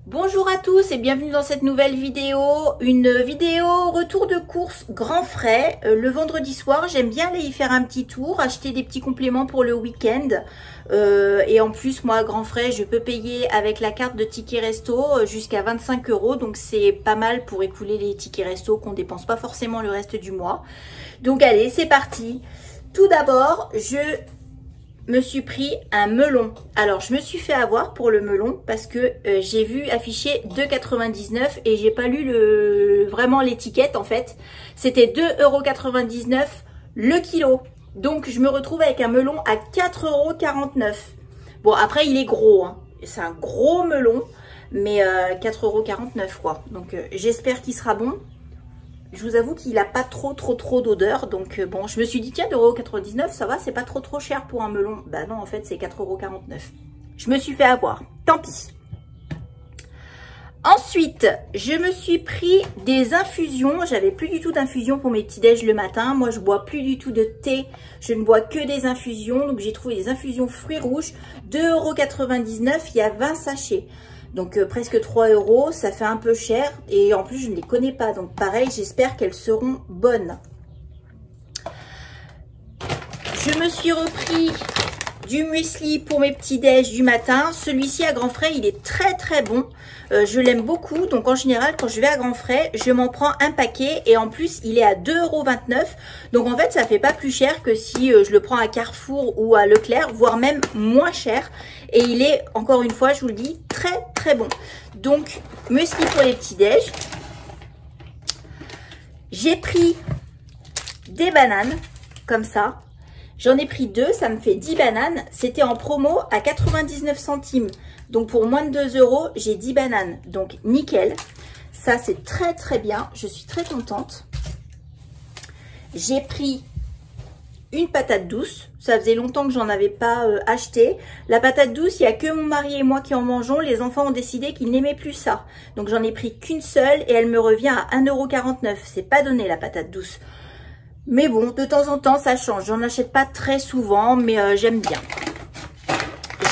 Bonjour à tous et bienvenue dans cette nouvelle vidéo, une vidéo retour de course grand frais. Le vendredi soir, j'aime bien aller y faire un petit tour, acheter des petits compléments pour le week-end. Et en plus, moi, grand frais, je peux payer avec la carte de ticket resto jusqu'à 25 €. Donc c'est pas mal pour écouler les tickets resto qu'on dépense pas forcément le reste du mois. Donc allez, c'est parti. Tout d'abord, je me suis pris un melon. Alors je me suis fait avoir pour le melon parce que j'ai vu afficher 2,99 € et j'ai pas lu vraiment l'étiquette en fait. C'était 2,99 € le kilo. Donc je me retrouve avec un melon à 4,49 €. Bon après il est gros, hein. C'est un gros melon, mais 4,49 € quoi. Donc j'espère qu'il sera bon. Je vous avoue qu'il n'a pas trop d'odeur. Donc bon, je me suis dit, tiens, 2,99 €, ça va, c'est pas trop cher pour un melon. Bah non, en fait, c'est 4,49 €. Je me suis fait avoir. Tant pis. Ensuite, je me suis pris des infusions. J'avais plus du tout d'infusion pour mes petits déj le matin. Moi, je bois plus du tout de thé. Je ne bois que des infusions. Donc, j'ai trouvé des infusions fruits rouges. 2,99 €. Il y a 20 sachets. Donc presque 3 €, ça fait un peu cher et en plus je ne les connais pas. Donc pareil, j'espère qu'elles seront bonnes. Je me suis repris du muesli pour mes petits déj du matin. Celui-ci à grand frais, il est très bon. Je l'aime beaucoup. Donc en général, quand je vais à grand frais, je m'en prends un paquet. Et en plus, il est à 2,29 €. Donc en fait, ça fait pas plus cher que si je le prends à Carrefour ou à Leclerc, voire même moins cher. Et il est, encore une fois, je vous le dis, très bon. Donc, muesli pour les petits déj. J'ai pris des bananes, comme ça. J'en ai pris 2, ça me fait 10 bananes. C'était en promo à 99 centimes. Donc, pour moins de 2 €, j'ai 10 bananes. Donc, nickel. Ça, c'est très bien. Je suis très contente. J'ai pris une patate douce. Ça faisait longtemps que j'en avais pas acheté. La patate douce, il n'y a que mon mari et moi qui en mangeons. Les enfants ont décidé qu'ils n'aimaient plus ça. Donc, j'en ai pris qu'une seule et elle me revient à 1,49 €. C'est pas donné la patate douce. Mais bon, de temps en temps, ça change. J'en achète pas très souvent, mais j'aime bien.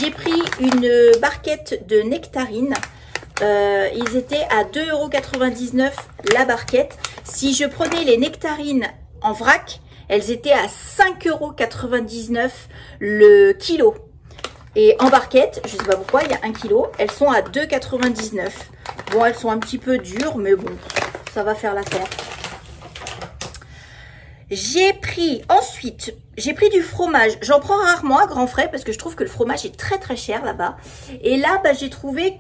J'ai pris une barquette de nectarines. Ils étaient à 2,99 € la barquette. Si je prenais les nectarines en vrac, elles étaient à 5,99 € le kilo. Et en barquette, je ne sais pas pourquoi, il y a 1 kilo. Elles sont à 2,99 €. Bon, elles sont un petit peu dures, mais bon, ça va faire l'affaire. J'ai pris ensuite, du fromage. J'en prends rarement à grand frais parce que je trouve que le fromage est très cher là-bas. Et là, bah, j'ai trouvé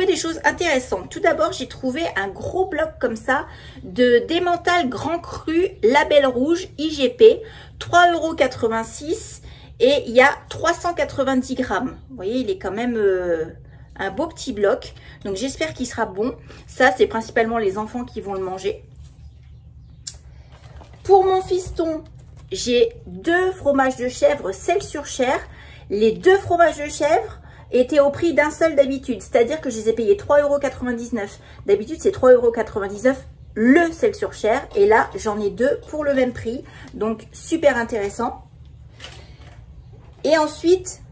des choses intéressantes. Tout d'abord, j'ai trouvé un gros bloc comme ça de Emmental Grand Cru Label Rouge IGP, 3,86 € et il y a 390 grammes. Vous voyez, il est quand même un beau petit bloc. Donc, j'espère qu'il sera bon. Ça, c'est principalement les enfants qui vont le manger. Pour mon fiston, j'ai 2 fromages de chèvre sel sur chair. Les 2 fromages de chèvre étaient au prix d'un seul d'habitude. C'est-à-dire que je les ai payés 3,99 €. D'habitude, c'est 3,99 € le sel sur chair. Et là, j'en ai 2 pour le même prix. Donc, super intéressant. Et ensuite,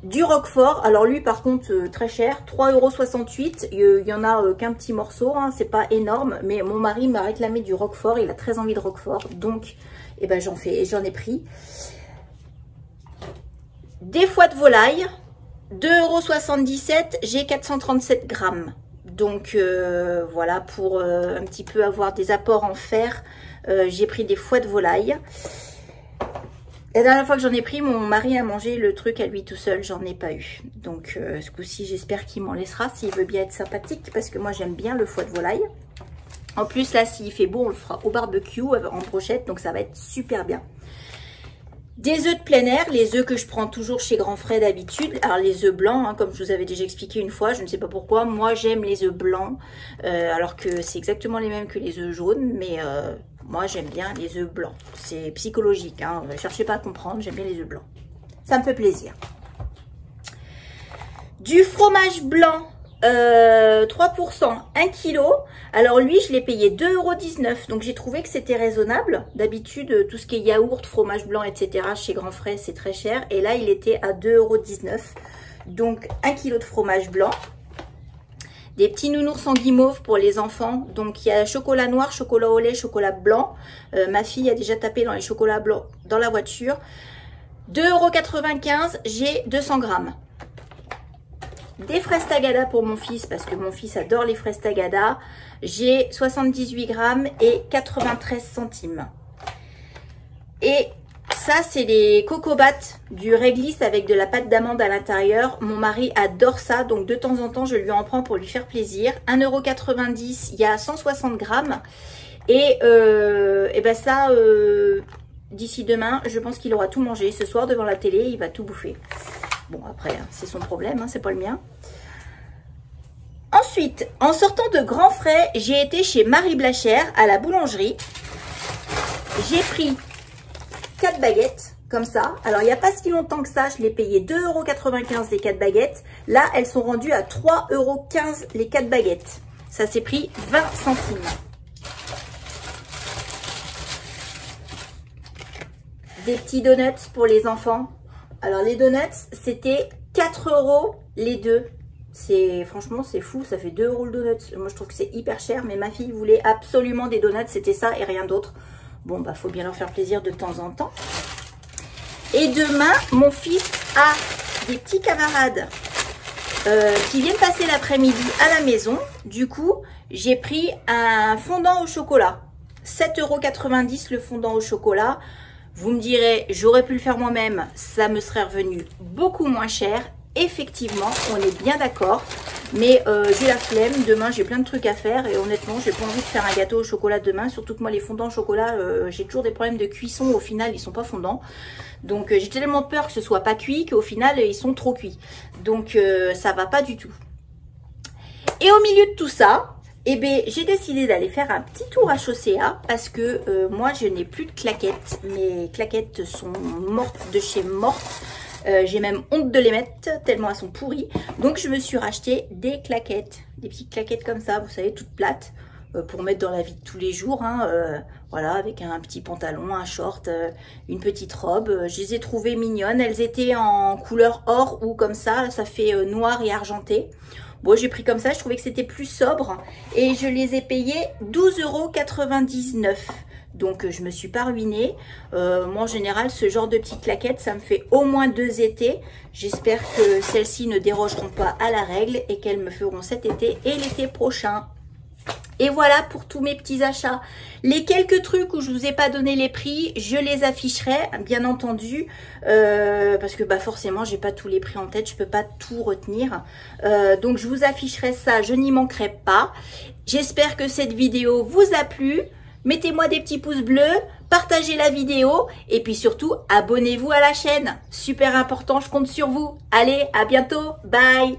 du roquefort. Alors lui, par contre, très cher. 3,68 €. Il y en a qu'un petit morceau. Hein, c'est pas énorme. Mais mon mari m'a réclamé du roquefort. Il a très envie de roquefort. Donc, eh ben, j'en ai pris. Des foies de volaille. 2,77 €. J'ai 437 grammes. Donc, voilà, pour un petit peu avoir des apports en fer, j'ai pris des foies de volaille. La dernière fois que j'en ai pris, mon mari a mangé le truc à lui tout seul, j'en ai pas eu. Donc ce coup-ci, j'espère qu'il m'en laissera s'il veut bien être sympathique, parce que moi j'aime bien le foie de volaille. En plus là, s'il fait beau, on le fera au barbecue en brochette, donc ça va être super bien. Des œufs de plein air, les œufs que je prends toujours chez Grand Frais d'habitude. Alors les œufs blancs, hein, comme je vous avais déjà expliqué une fois, je ne sais pas pourquoi, moi j'aime les œufs blancs, alors que c'est exactement les mêmes que les œufs jaunes, mais moi j'aime bien les œufs blancs. C'est psychologique, hein, ne cherchez pas à comprendre, j'aime bien les œufs blancs. Ça me fait plaisir. Du fromage blanc, 3%, 1 kg. Alors lui, je l'ai payé 2,19 €. Donc j'ai trouvé que c'était raisonnable. D'habitude, tout ce qui est yaourt, fromage blanc, etc. chez Grand Frais, c'est très cher. Et là, il était à 2,19 €. Donc 1 kg de fromage blanc. des petits nounours en guimauve pour les enfants. Donc il y a chocolat noir, chocolat au lait, chocolat blanc. Ma fille a déjà tapé dans les chocolats blancs dans la voiture. 2,95 €, j'ai 200 grammes. Des fraises Tagada pour mon fils, parce que mon fils adore les fraises Tagada. J'ai 78 grammes et 93 centimes. Et ça, c'est les cocobats du réglisse avec de la pâte d'amande à l'intérieur. Mon mari adore ça, donc de temps en temps, je lui en prends pour lui faire plaisir. 1,90 €, il y a 160 grammes. Et ben ça, d'ici demain, je pense qu'il aura tout mangé. Ce soir, devant la télé, il va tout bouffer. Bon, après, c'est son problème, hein, c'est pas le mien. Ensuite, en sortant de Grand Frais, j'ai été chez Marie Blachère à la boulangerie. J'ai pris 4 baguettes, comme ça. Alors, il n'y a pas si longtemps que ça, je l'ai payé 2,95 € les 4 baguettes. Là, elles sont rendues à 3,15 € les 4 baguettes. Ça s'est pris 20 centimes. Des petits donuts pour les enfants. Alors, les donuts, c'était 4 € les deux. Franchement, c'est fou, ça fait 2 € le donut. Moi, je trouve que c'est hyper cher, mais ma fille voulait absolument des donuts, c'était ça et rien d'autre. Bon, bah, faut bien leur faire plaisir de temps en temps. Et demain, mon fils a des petits camarades qui viennent passer l'après-midi à la maison. Du coup, j'ai pris un fondant au chocolat. 7,90 € le fondant au chocolat. Vous me direz, j'aurais pu le faire moi-même, ça me serait revenu beaucoup moins cher. Effectivement, on est bien d'accord, mais j'ai la flemme. Demain, j'ai plein de trucs à faire et honnêtement, j'ai pas envie de faire un gâteau au chocolat demain. Surtout que moi, les fondants au chocolat, j'ai toujours des problèmes de cuisson. Au final, ils sont pas fondants. Donc, j'ai tellement peur que ce soit pas cuit qu'au final, ils sont trop cuits. Donc, ça va pas du tout. Et au milieu de tout ça, eh bien, j'ai décidé d'aller faire un petit tour à Chaussea parce que moi, je n'ai plus de claquettes. Mes claquettes sont mortes de chez mortes. J'ai même honte de les mettre tellement elles sont pourries. Donc, je me suis racheté des claquettes. Des petites claquettes comme ça, vous savez, toutes plates. Pour mettre dans la vie de tous les jours. Hein, voilà, avec un petit pantalon, un short, une petite robe. Je les ai trouvées mignonnes. Elles étaient en couleur or ou comme ça. Ça fait noir et argenté. Bon, j'ai pris comme ça, je trouvais que c'était plus sobre et je les ai payés 12,99 €. Donc, je me suis pas ruinée. Moi, en général, ce genre de petites claquettes, ça me fait au moins 2 étés. J'espère que celles-ci ne dérogeront pas à la règle et qu'elles me feront cet été et l'été prochain. Et voilà pour tous mes petits achats. Les quelques trucs où je vous ai pas donné les prix, je les afficherai, bien entendu, parce que bah forcément, j'ai pas tous les prix en tête, je peux pas tout retenir. Donc, je vous afficherai ça, je n'y manquerai pas. J'espère que cette vidéo vous a plu. Mettez-moi des petits pouces bleus, partagez la vidéo et puis surtout, abonnez-vous à la chaîne. Super important, je compte sur vous. Allez, à bientôt, bye!